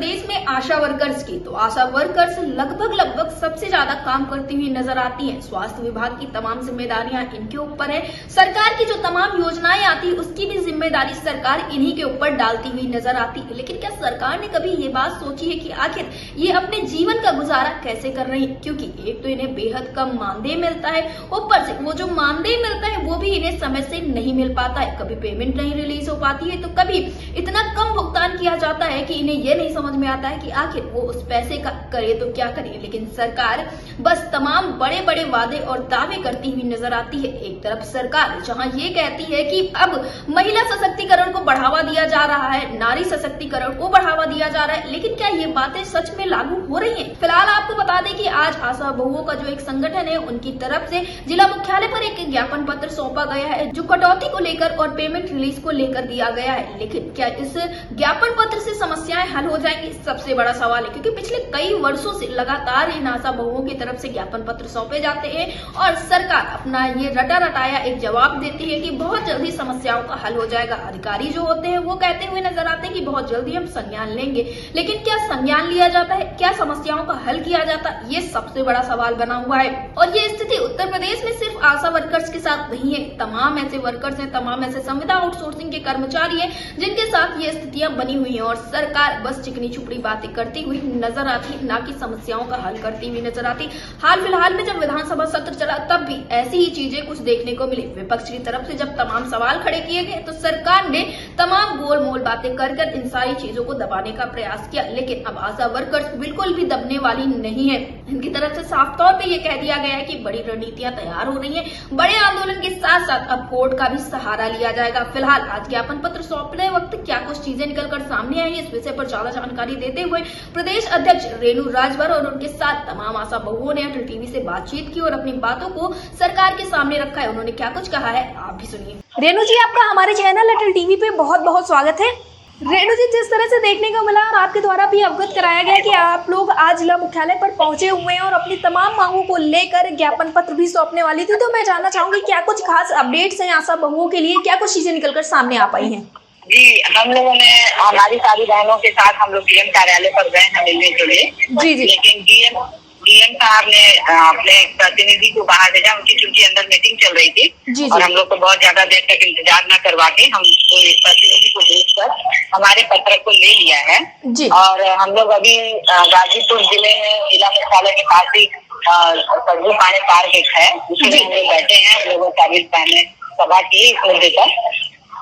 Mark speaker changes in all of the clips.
Speaker 1: प्रदेश में आशा वर्कर्स की, तो आशा वर्कर्स लगभग सबसे ज्यादा काम करती हुई नजर आती हैं। स्वास्थ्य विभाग की तमाम जिम्मेदारियां इनके ऊपर है। सरकार की जो तमाम योजनाएं आती है उसकी भी जिम्मेदारी सरकार इन्हीं के ऊपर डालती हुई नजर आती है। लेकिन क्या सरकार ने कभी ये बात सोची है कि आखिर ये अपने जीवन का गुजारा कैसे कर रही है? क्योंकि एक तो इन्हें बेहद कम मानदेय मिलता है, ऊपर से वो जो मानदेय मिलता है वो भी इन्हें समय से नहीं मिल पाता है। कभी पेमेंट नहीं रिलीज हो पाती है तो कभी इतना कम भुगतान किया जाता है कि इन्हें ये नहीं समझ में आता है कि आखिर वो उस पैसे का करे तो क्या करे। लेकिन सरकार बस तमाम बड़े बड़े वादे और दावे करती हुई नजर आती है। एक तरफ सरकार जहां ये कहती है कि अब महिला सशक्तिकरण को बढ़ावा दिया जा रहा है, नारी सशक्तिकरण को बढ़ावा दिया जा रहा है, लेकिन क्या ये बातें सच में लागू हो रही हैं? फिलहाल आपको बता दें कि आज आशा बहुओं का जो एक संगठन है उनकी तरफ से जिला मुख्यालय पर एक ज्ञापन पत्र सौंपा गया है जो कटौती को लेकर और पेमेंट रिलीज को लेकर दिया गया है। लेकिन क्या इस ज्ञापन पत्र से समस्याएं हल हो जाएंगी? सबसे बड़ा सवाल है, क्योंकि पिछले कई वर्षों से लगातार इन आशा बहुओं की तरफ से ज्ञापन पत्र सौंपे जाते हैं और सरकार अपना ये रटा रटाया एक जवाब देती है कि बहुत जल्दी समस्याओं का हल हो जाएगा। अधिकारी जो होते हैं वो कहते हुए नजर आते हैं कि बहुत जल्दी हम संज्ञान लेंगे, लेकिन क्या संज्ञान लिया जाता है? क्या समस्याओं का हल किया जाता है? ये सबसे बड़ा सवाल बना हुआ है। और ये स्थिति उत्तर प्रदेश में सिर्फ आशा वर्कर्स के साथ नहीं है, तमाम ऐसे वर्कर्स हैं, तमाम ऐसे संविदा आउटसोर्सिंग के कर्मचारी हैं जिनके साथ ये स्थितियां बनी हुई हैं और सरकार बस चिकनी छुपड़ी बातें करती हुई नजर आती है, ना कि समस्याओं का हल करती हुई नजर आती। हाल फिलहाल में जब विधानसभा सत्र चला तब भी ऐसी ही चीजें कुछ देखने को मिली। विपक्ष की तरफ से जब तमाम सवाल खड़े किए गए तो सरकार ने तमाम गोल मोल बातें कर इन सारी चीजों को दबाने का प्रयास किया। लेकिन अब आशा वर्कर्स बिल्कुल भी दबने वाली नहीं है। इनकी तरफ से साफ तौर पे ये कह दिया गया है कि बड़ी रणनीतियां तैयार हो रही हैं, बड़े आंदोलन के साथ साथ अब कोर्ट का भी सहारा लिया जाएगा। फिलहाल आज ज्ञापन पत्र सौंपने वक्त क्या कुछ चीजें निकलकर सामने आई, इस विषय पर ज्यादा जानकारी देते हुए प्रदेश अध्यक्ष रेणु राजभर और उनके साथ तमाम आशा बहुओं ने अटल टीवी से बातचीत की और अपनी बातों को सरकार के सामने रखा है। उन्होंने क्या कुछ कहा है आप भी सुनिए। रेणु जी, आपका हमारे चैनल अटल टीवी पे बहुत बहुत स्वागत है। रेणु जी, जिस तरह से देखने को मिला और आपके द्वारा भी अवगत कराया गया कि आप लोग आज जिला मुख्यालय पर पहुंचे हुए हैं और अपनी तमाम मांगों को लेकर ज्ञापन पत्र भी सौंपने वाली थी, तो मैं जानना चाहूंगी क्या कुछ खास अपडेट्स हैं आशा बहुओं के लिए, क्या कुछ चीजें निकलकर सामने आ पाई हैं?
Speaker 2: जी, हम लोगों ने हमारी सारी बहनों के साथ हम लोग डीएम कार्यालय पर गए हैं मिलने के लिए।
Speaker 1: जी,
Speaker 2: लेकिन डीएम साहब ने अपने प्रतिनिधि को बाहर भेजा, उनकी चूंकि अंदर मीटिंग चल रही थी और हम लोग को बहुत ज्यादा देर तक इंतजार न करवा के हम प्रतिनिधि को भेजकर हमारे पत्र को ले लिया है। और हम लोग अभी गाजीपुर जिले में जिला मुख्यालय के पास ही सरजू पानी पार्क एक है, उसमें हम लोग बैठे हैं। हम लोगों 40 बहने सभा की इस मुद्दे पर,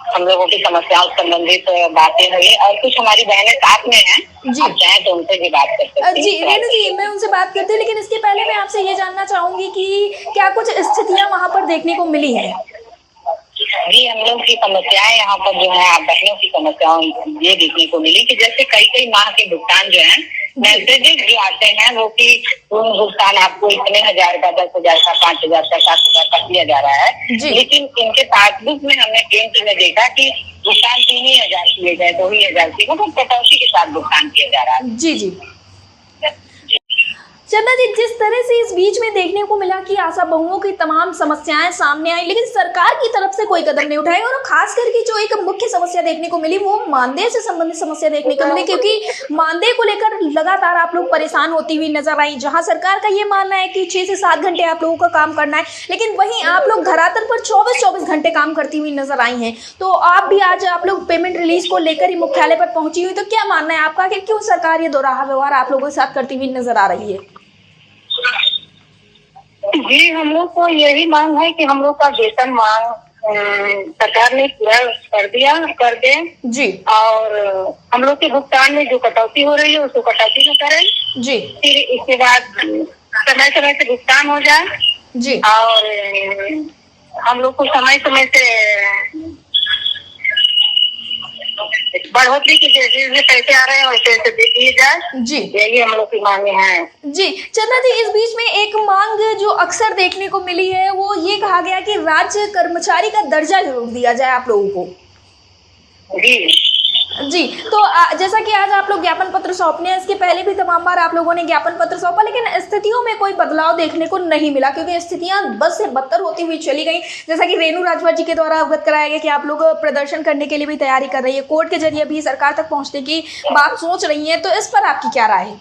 Speaker 2: हम लोगों की समस्याओं संबंधित बातें हुई और कुछ हमारी बहनें साथ में हैं, आप चाहें तो उनसे भी बात कर सकते हैं।
Speaker 1: जी रेणु जी, मैं उनसे बात करती हूँ, लेकिन इसके पहले मैं आपसे ये जानना चाहूंगी कि क्या कुछ स्थितियां वहाँ पर देखने को मिली है?
Speaker 2: जी, हम लोग की समस्याएं यहाँ पर जो है, आप बहनों की समस्याओं ये देखने को मिली कि जैसे कई माह के भुगतान जो है मैसेजेस जो आते हैं वो कि भुगतान आपको इतने हजार का, 10,000 का, 5,000 का, 7,000 का किया जा रहा है। लेकिन इनके पासबुक में हमने प्रिंट में देखा कि भुगतान 3,000 किए गए, 2,000 किए, मतलब कटौती के साथ भुगतान किया जा रहा है।
Speaker 1: जी चंदा जी, जिस तरह से इस बीच में देखने को मिला कि आशा बहुओं की तमाम समस्याएं सामने आई, लेकिन सरकार की तरफ से कोई कदम नहीं उठाए और खास करके जो एक मुख्य समस्या देखने को मिली वो मानदेय से संबंधित समस्या देखने को मिली, क्योंकि मानदेय को लेकर लगातार आप लोग परेशान होती हुई नजर आई। जहां सरकार का ये मानना है कि 6 से 7 घंटे आप लोगों का काम करना है, लेकिन वहीं आप लोग धरातल पर 24 घंटे काम करती हुई नजर आई हैं। तो आप भी आज आप लोग पेमेंट रिलीज को लेकर ही मुख्यालय पर पहुंची हुई, तो क्या मानना है आपका कि क्यों सरकार ये दोहरा व्यवहार आप लोगों के साथ करती हुई नजर आ रही है?
Speaker 2: जी, हम लोग को यही मांग है कि हम लोग का वेतन मांग सरकार ने पूरा कर दे
Speaker 1: जी, और
Speaker 2: हम लोग के भुगतान में जो कटौती हो रही है उसको कटौती में करें जी। फिर इसके बाद समय से भुगतान हो जाए जी, और हम लोग को समय से बढ़ोतरी की जैसे पैसे आ रहे हैं वैसे दे दिए जाए जी, यही हम लोग की मांगे हैं
Speaker 1: जी। चंदा जी, इस बीच में एक मांग जो अक्सर देखने को मिली है वो ये कहा गया कि राज्य कर्मचारी का दर्जा जरूर दिया जाए आप लोगों को।
Speaker 2: जी,
Speaker 1: जी, तो जैसा कि आज आप लोग ज्ञापन पत्र सौंपने हैं, इसके पहले भी तमाम बार आप लोगों ने ज्ञापन पत्र सौंपा, लेकिन स्थितियों में कोई बदलाव देखने को नहीं मिला, क्योंकि स्थितियां बद से बदतर होती हुई चली गई। जैसा कि रेणु राजभर जी के द्वारा अवगत कराया गया कि आप लोग प्रदर्शन करने के लिए भी तैयारी कर रही है, कोर्ट के जरिए भी सरकार तक पहुंचने की बात सोच रही है, तो इस पर आपकी क्या राय है?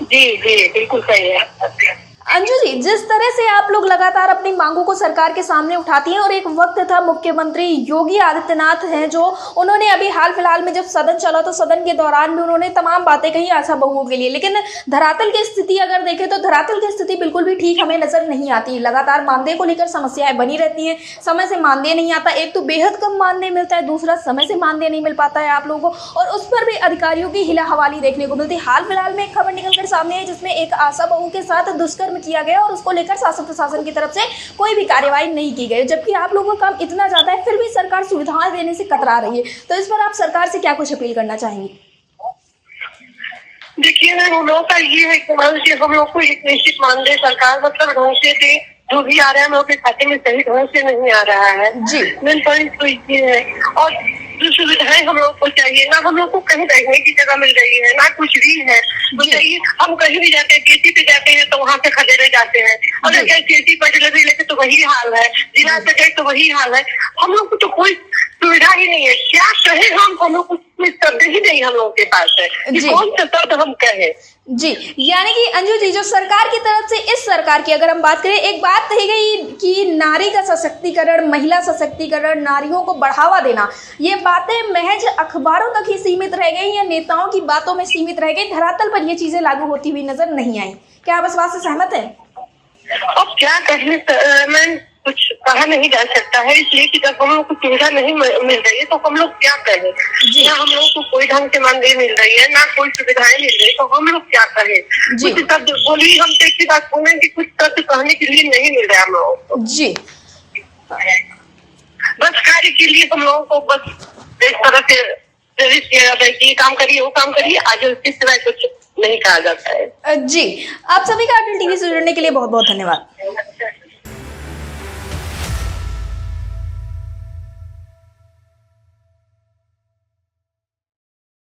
Speaker 2: जी जी, बिल्कुल सही है।
Speaker 1: अंजू जी, जिस तरह से आप लोग लगातार अपनी मांगों को सरकार के सामने उठाती हैं, और एक वक्त था मुख्यमंत्री योगी आदित्यनाथ हैं जो उन्होंने अभी हाल फिलहाल में जब सदन चला तो सदन के दौरान भी उन्होंने तमाम बातें कही आशा बहुओं के लिए, लेकिन धरातल की स्थिति अगर देखें तो धरातल की स्थिति बिल्कुल भी ठीक हमें नजर नहीं आती। लगातार मानदेय को लेकर समस्याएं बनी रहती हैं, समय से मानदेय नहीं आता, एक तो बेहद कम मानदेय मिलता है, दूसरा समय से मानदेय नहीं मिल पाता है आप लोगों को, और उस पर भी अधिकारियों की हिला हवाली देखने को मिलती है। हाल फिलहाल में एक खबर निकलकर सामने है जिसमें एक आशा बहू के साथ दुष्कर्म किया गया और उसको लेकर शासन प्रशासन की तरफ से कोई भी कार्यवाही नहीं की गई, जबकि आप लोगों का काम इतना ज्यादा है फिर भी सरकार सुविधाएं देने से कतरा रही है। तो इस पर आप सरकार से क्या कुछ अपील करना चाहेंगे?
Speaker 2: देखिए ना, हम लोग का ये है कि हम लोग को एक निश्चित मानदेय सरकार मतलब ढंग से दे, जो भी आ रहा है हम लोग के खाते में सही ढंग से नहीं आ रहा है
Speaker 1: जी।
Speaker 2: मेन पॉइंट तो ये है, और जो सुविधाएं हम लोग को चाहिए ना, हम लोग को कहीं रहने की जगह मिल रही है ना, कुछ भी है बताइए। हम कहीं भी जाते हैं, केसी पे जाते हैं तो वहाँ पे खदेड़े जाते हैं, अगर कहीं केसी पर डिलीवरी लेते तो वही हाल है, जिला पे गए तो वही हाल है। हम लोग को तो कोई सुविधा ही नहीं है, क्या कहे हम लोग को कोई शब्द ही नहीं हम लोग के पास है कि कौन सा शब्द हम कहें।
Speaker 1: जी, यानी कि अंजू जी, जो सरकार की तरफ से इस सरकार की अगर हम बात करें, एक बात कही गई कि नारी का सशक्तिकरण, महिला सशक्तिकरण, नारियों को बढ़ावा देना, ये बातें महज अखबारों तक ही सीमित रह गई या नेताओं की बातों में सीमित रह गई, धरातल पर ये चीजें लागू होती हुई नजर नहीं आई। क्या आप इस बात से सहमत हैं?
Speaker 2: अब क्या कहने, मैं कुछ कहा नहीं जा सकता है, इसलिए कि जब हम लोग को सुविधा नहीं मिल रही है तो हम लोग क्या करें। ना हम लोग को कोई ढंग से मानदेय मिल रही है, ना कोई सुविधाएं मिल रही है, तो हम लोग क्या करें। कुछ शब्द बोली, हम एक ही बात बोलें कि कुछ शब्द कहने के लिए नहीं मिल रहा है हम लोगों को।
Speaker 1: जी,
Speaker 2: बस कार्य के लिए हम लोगों को बस इस तरह से प्रेरित किया जाता है कि ये काम करिए, वो काम करिए, आगे उसके सिवाय कुछ नहीं कहा जाता है।
Speaker 1: जी, आप सभी का अटल टीवी से जुड़ने के लिए बहुत बहुत धन्यवाद।